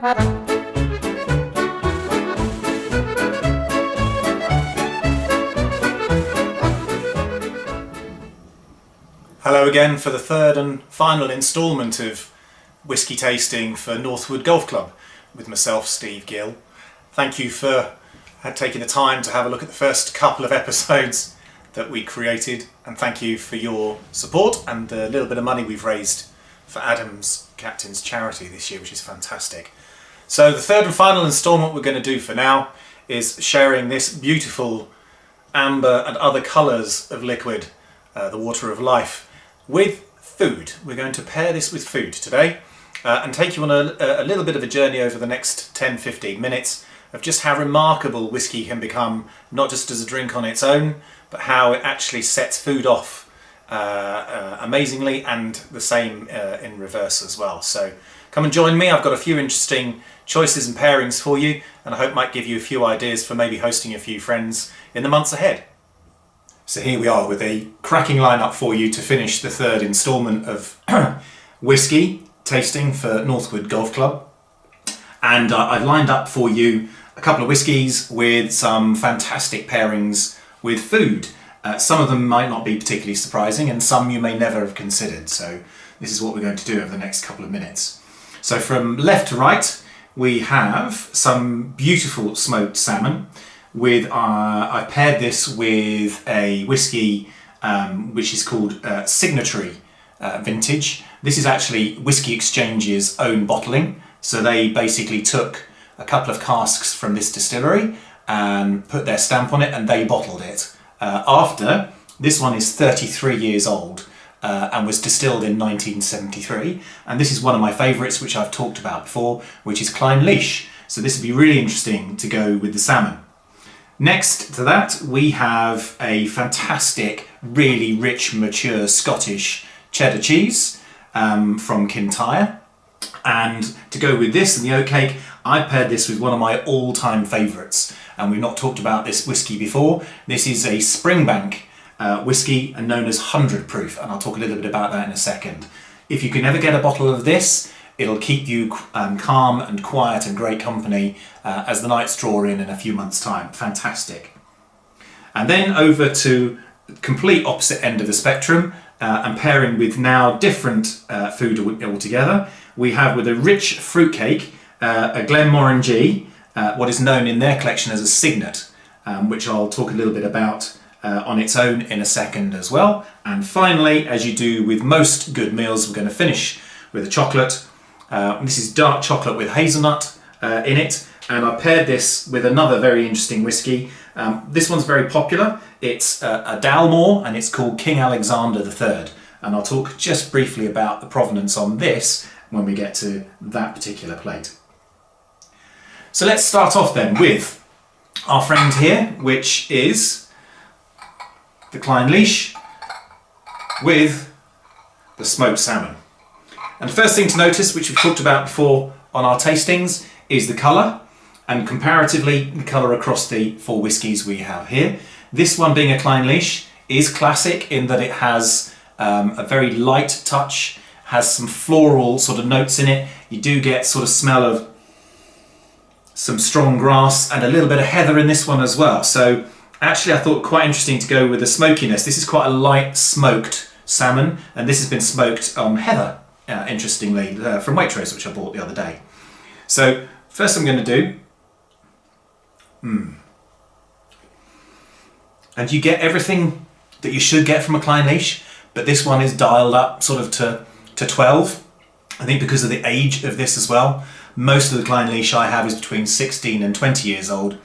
Hello again for the third and final instalment of whisky tasting for Northwood Golf Club with myself, Steve Gill. Thank you for taking the time to have a look at the first couple of episodes that we created, and thank you for your support and the little bit of money we've raised for Adam's Captain's Charity this year, which is fantastic. So the third and final instalment we're going to do for now is sharing this beautiful amber and other colours of liquid, the water of life, with food. We're going to pair this with food today and take you on a little bit of a journey over the next 10-15 minutes of just how remarkable whiskey can become, not just as a drink on its own, but how it actually sets food off amazingly, and the same in reverse as well. So come and join me. I've got a few interesting choices and pairings for you, and I hope might give you a few ideas for maybe hosting a few friends in the months ahead. So here we are with a cracking lineup for you to finish the third instalment of whisky tasting for Northwood Golf Club. And I've lined up for you a couple of whiskies with some fantastic pairings with food. Some of them might not be particularly surprising, and some you may never have considered. So this is what we're going to do over the next couple of minutes. So from left to right, we have some beautiful smoked salmon. I've paired this with a whiskey which is called Signatory Vintage. This is actually Whisky Exchange's own bottling. So they basically took a couple of casks from this distillery and put their stamp on it, and they bottled it. After, this one is 33 years old and was distilled in 1973. And this is one of my favourites, which I've talked about before, which is Clynelish. So this would be really interesting to go with the salmon. Next to that, we have a fantastic, really rich, mature Scottish cheddar cheese from Kintyre. And to go with this and the oatcake, I paired this with one of my all-time favourites. And we've not talked about this whisky before. This is a Springbank whisky and known as 100 proof, and I'll talk a little bit about that in a second. If you can ever get a bottle of this, it'll keep you calm and quiet and great company as the nights draw in a few months' time. Fantastic. And then over to the complete opposite end of the spectrum, and pairing with now different food altogether, we have with a rich fruitcake, a Glenmorangie, what is known in their collection as a Signet, which I'll talk a little bit about on its own in a second as well. And finally, as you do with most good meals, we're going to finish with a chocolate. This is dark chocolate with hazelnut in it, and I paired this with another very interesting whiskey. This one's very popular. It's a Dalmore, and it's called King Alexander III. And I'll talk just briefly about the provenance on this when we get to that particular plate. So let's start off then with our friend here, which is the Clynelish with the smoked salmon. And the first thing to notice, which we've talked about before on our tastings, is the colour, and comparatively the colour across the four whiskies we have here. This one, being a Clynelish, is classic in that it has a very light touch, has some floral sort of notes in it. You do get sort of smell of some strong grass and a little bit of heather in this one as well. So actually I thought quite interesting to go with the smokiness. This is quite a light smoked salmon, and this has been smoked on heather. Interestingly, from Waitrose, which I bought the other day. So first I'm going to do, and you get everything that you should get from a Clynelish, but this one is dialed up sort of to 12. I think because of the age of this as well. Most of the Clynelish I have is between 16 and 20 years old.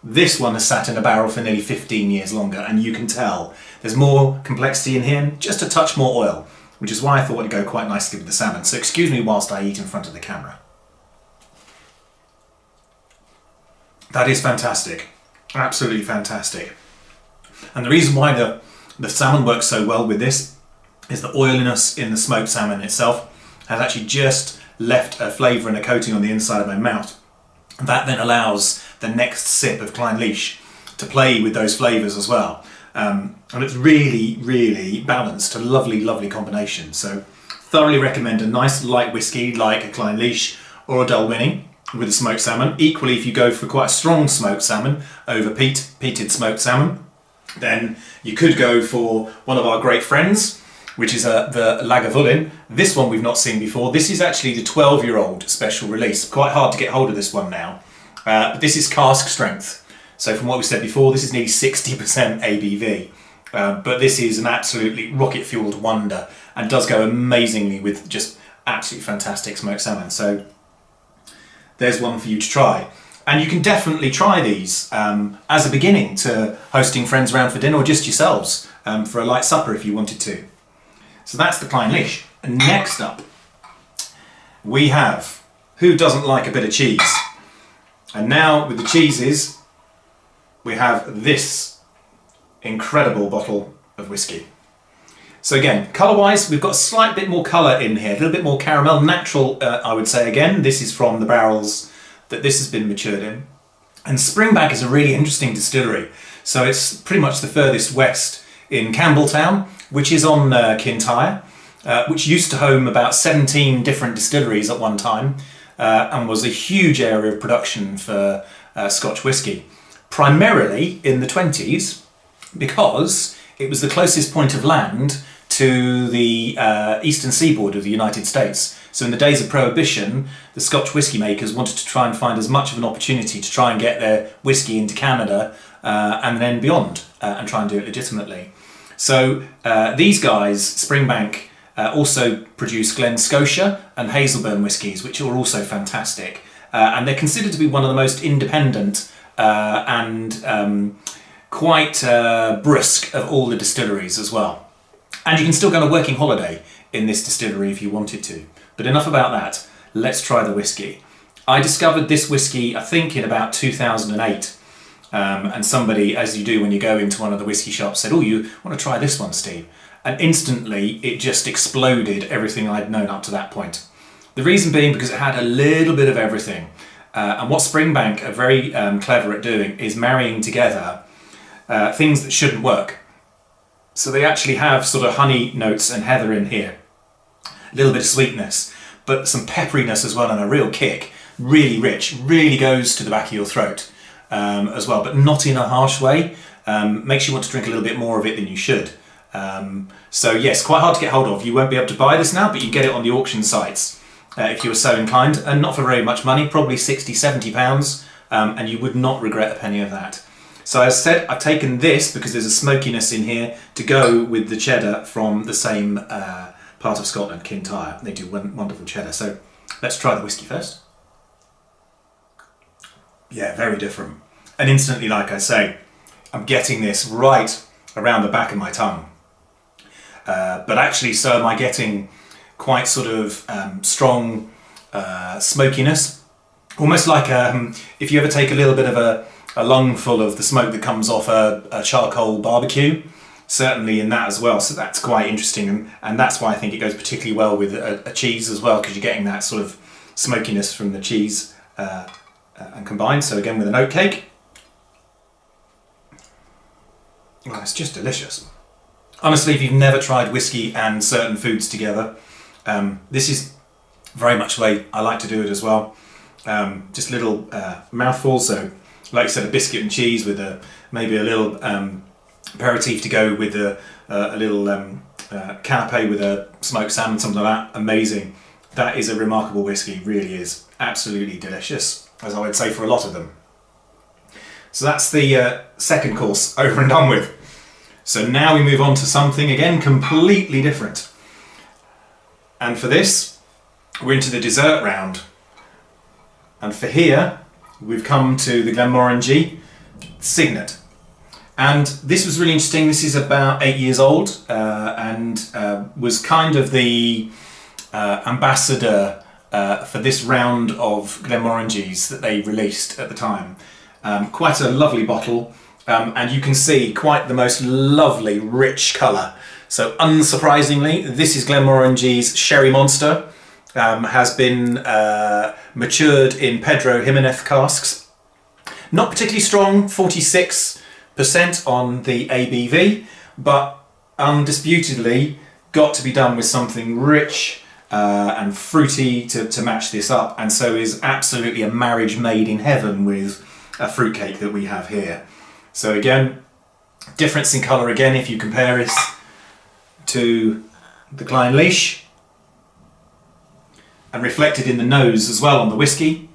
This one has sat in a barrel for nearly 15 years longer, and you can tell there's more complexity in here and just a touch more oil, which is why I thought it'd go quite nicely with the salmon. So excuse me whilst I eat in front of the camera. That is fantastic. Absolutely fantastic. And the reason why the salmon works so well with this is the oiliness in the smoked salmon itself has actually just left a flavour and a coating on the inside of my mouth. That then allows the next sip of Clynelish to play with those flavours as well. And it's really, really balanced, a lovely, lovely combination. So thoroughly recommend a nice light whiskey like a Clynelish or a Dalwhinnie. with the smoked salmon. Equally, if you go for quite a strong smoked salmon over peated smoked salmon, then you could go for one of our great friends, which is the Lagavulin. This one we've not seen before. This is actually the 12-year-old special release. Quite hard to get hold of this one now. But this is cask strength. So from what we said before, this is nearly 60% ABV. But this is an absolutely rocket-fueled wonder and does go amazingly with just absolutely fantastic smoked salmon. So there's one for you to try. And you can definitely try these as a beginning to hosting friends around for dinner, or just yourselves for a light supper if you wanted to. So that's the Klein Lish. And next up, we have, who doesn't like a bit of cheese? And now with the cheeses, we have this incredible bottle of whiskey. So again, colour-wise, we've got a slight bit more colour in here, a little bit more caramel, natural, I would say again. This is from the barrels that this has been matured in. And Springbank is a really interesting distillery. So it's pretty much the furthest west in Campbelltown, which is on Kintyre, which used to home about 17 different distilleries at one time, and was a huge area of production for Scotch whisky. Primarily in the 20s, because it was the closest point of land to the eastern seaboard of the United States. So in the days of Prohibition, the Scotch whisky makers wanted to try and find as much of an opportunity to try and get their whisky into Canada and then beyond, and try and do it legitimately. So these guys, Springbank, also produce Glen Scotia and Hazelburn whiskies, which are also fantastic. And they're considered to be one of the most independent and quite brisk of all the distilleries as well. And you can still go on a working holiday in this distillery if you wanted to. But enough about that, let's try the whiskey. I discovered this whiskey, I think, in about 2008. And somebody, as you do when you go into one of the whiskey shops, said, "Oh, you want to try this one, Steve?" And instantly it just exploded everything I'd known up to that point. The reason being because it had a little bit of everything. And what Springbank are very clever at doing is marrying together things that shouldn't work. So they actually have sort of honey notes and heather in here. A little bit of sweetness, but some pepperiness as well, and a real kick. Really rich, really goes to the back of your throat as well, but not in a harsh way. Makes you want to drink a little bit more of it than you should. So yes, quite hard to get hold of. You won't be able to buy this now, but you can get it on the auction sites if you were so inclined, and not for very much money, probably 60, 70 pounds, and you would not regret a penny of that. So as I said, I've taken this because there's a smokiness in here to go with the cheddar from the same part of Scotland, Kintyre. They do wonderful cheddar. So let's try the whiskey first. Yeah, very different. And instantly, like I say, I'm getting this right around the back of my tongue. But actually, so am I getting quite sort of strong smokiness. Almost like if you ever take a little bit of a lungful of the smoke that comes off a charcoal barbecue, certainly in that as well. So that's quite interesting, and that's why I think it goes particularly well with a cheese as well, because you're getting that sort of smokiness from the cheese and combined. So again with an oat cake. Well, it's just delicious. Honestly, if you've never tried whiskey and certain foods together, this is very much the way I like to do it as well. Just little mouthfuls. So, like I said, a biscuit and cheese with maybe a little aperitif to go with a little canapé with a smoked salmon, something like that. Amazing. That is a remarkable whiskey, really is. Absolutely delicious, as I would say for a lot of them. So that's the second course over and done with. So now we move on to something again completely different. And for this, we're into the dessert round. And for here, we've come to the Glenmorangie Signet. And this was really interesting. This is about 8 years old and was kind of the ambassador for this round of Glenmorangies that they released at the time. Quite a lovely bottle, and you can see quite the most lovely rich colour. So unsurprisingly, this is Glenmorangie's Sherry Monster. Has been matured in Pedro Jimenez casks. Not particularly strong, 46% on the ABV, but undisputedly got to be done with something rich and fruity to match this up, and so is absolutely a marriage made in heaven with a fruitcake that we have here. So again, difference in colour again if you compare this to the Klein Leash, and reflected in the nose as well on the whisky.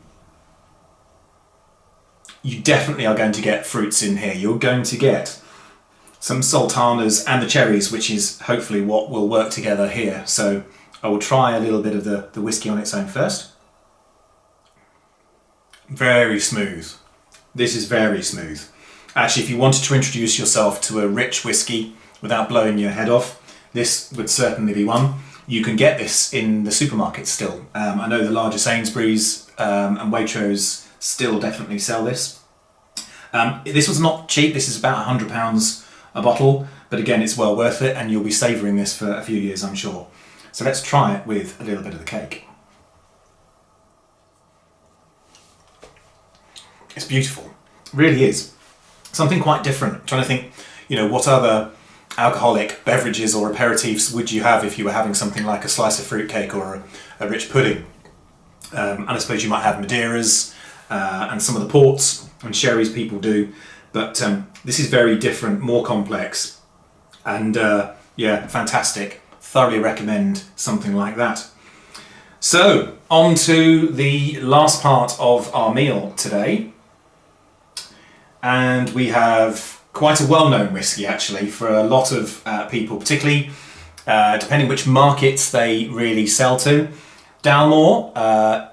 You definitely are going to get fruits in here. You're going to get some sultanas and the cherries, which is hopefully what will work together here. So I will try a little bit of the whisky on its own first. Very smooth. This is very smooth. Actually, if you wanted to introduce yourself to a rich whisky without blowing your head off, this would certainly be one. You can get this in the supermarket still. I know the larger Sainsbury's and Waitrose still definitely sell this. This was not cheap. This is about £100 a bottle, but again, it's well worth it, and you'll be savouring this for a few years, I'm sure. So let's try it with a little bit of the cake. It's beautiful, it really is. Something quite different. I'm trying to think, you know, what other alcoholic beverages or aperitifs would you have if you were having something like a slice of fruitcake or a rich pudding? And I suppose you might have Madeiras and some of the ports and sherries people do, but this is very different, more complex, and yeah, fantastic. Thoroughly recommend something like that. So, on to the last part of our meal today, and we have quite a well-known whisky actually for a lot of people, particularly depending which markets they really sell to. Dalmore,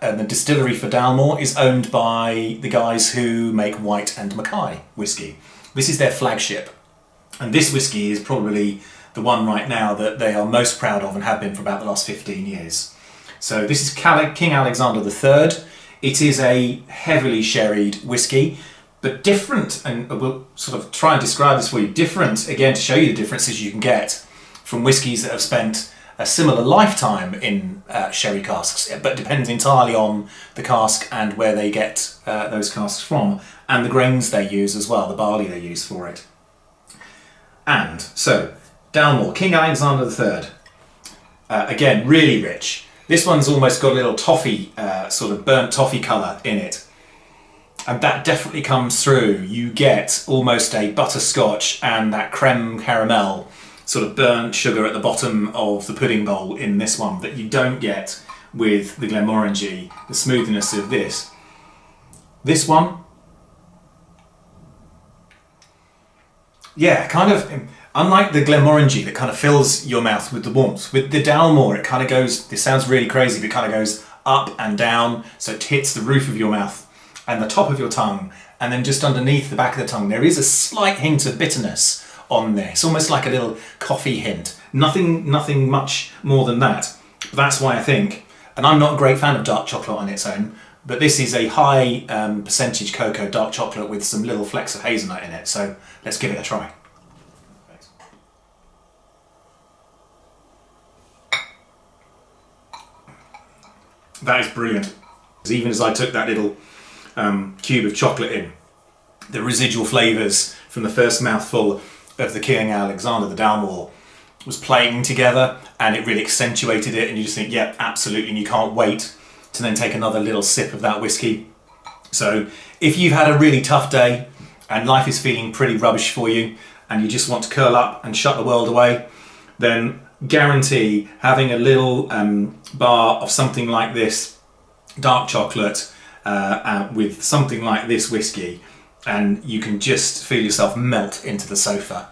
and the distillery for Dalmore is owned by the guys who make White and Mackay whisky. This is their flagship, and this whisky is probably the one right now that they are most proud of and have been for about the last 15 years. So this is King Alexander III. It is a heavily sherried whisky, but different, and we'll sort of try and describe this for you, different, again, to show you the differences you can get from whiskies that have spent a similar lifetime in sherry casks, but depends entirely on the cask and where they get those casks from, and the grains they use as well, the barley they use for it. And so, Dalmore, King Alexander III, again, really rich. This one's almost got a little toffee, sort of burnt toffee colour in it. And that definitely comes through. You get almost a butterscotch and that creme caramel, sort of burnt sugar at the bottom of the pudding bowl in this one that you don't get with the Glenmorangie, the smoothness of this. This one, yeah, kind of, unlike the Glenmorangie that kind of fills your mouth with the warmth, with the Dalmore it kind of goes, this sounds really crazy, but it kind of goes up and down, so it hits the roof of your mouth and the top of your tongue, and then just underneath the back of the tongue there is a slight hint of bitterness on there. It's almost like a little coffee hint. Nothing much more than that. But that's why I think, and I'm not a great fan of dark chocolate on its own, but this is a high percentage cocoa dark chocolate with some little flecks of hazelnut in it, so let's give it a try. That is brilliant. Even as I took that little cube of chocolate in, the residual flavours from the first mouthful of the King Alexander, the Dalmore, was playing together, and it really accentuated it, and you just think, yeah, absolutely, and you can't wait to then take another little sip of that whisky. So if you've had a really tough day and life is feeling pretty rubbish for you and you just want to curl up and shut the world away, then guarantee having a little bar of something like this, dark chocolate, with something like this whisky, and you can just feel yourself melt into the sofa.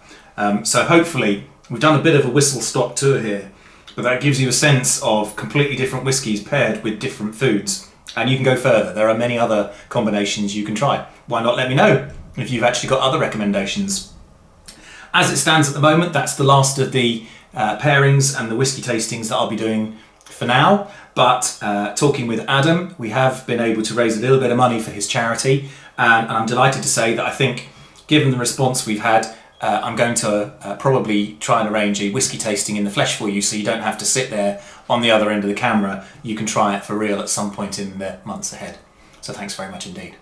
So hopefully we've done a bit of a whistle-stop tour here, but that gives you a sense of completely different whiskies paired with different foods, and you can go further. There are many other combinations you can try. Why not let me know if you've actually got other recommendations? As it stands at the moment, that's the last of the pairings and the whisky tastings that I'll be doing for now, but talking with Adam, we have been able to raise a little bit of money for his charity, and I'm delighted to say that I think, given the response we've had, I'm going to probably try and arrange a whisky tasting in the flesh for you, so you don't have to sit there on the other end of the camera. You can try it for real at some point in the months ahead. So thanks very much indeed.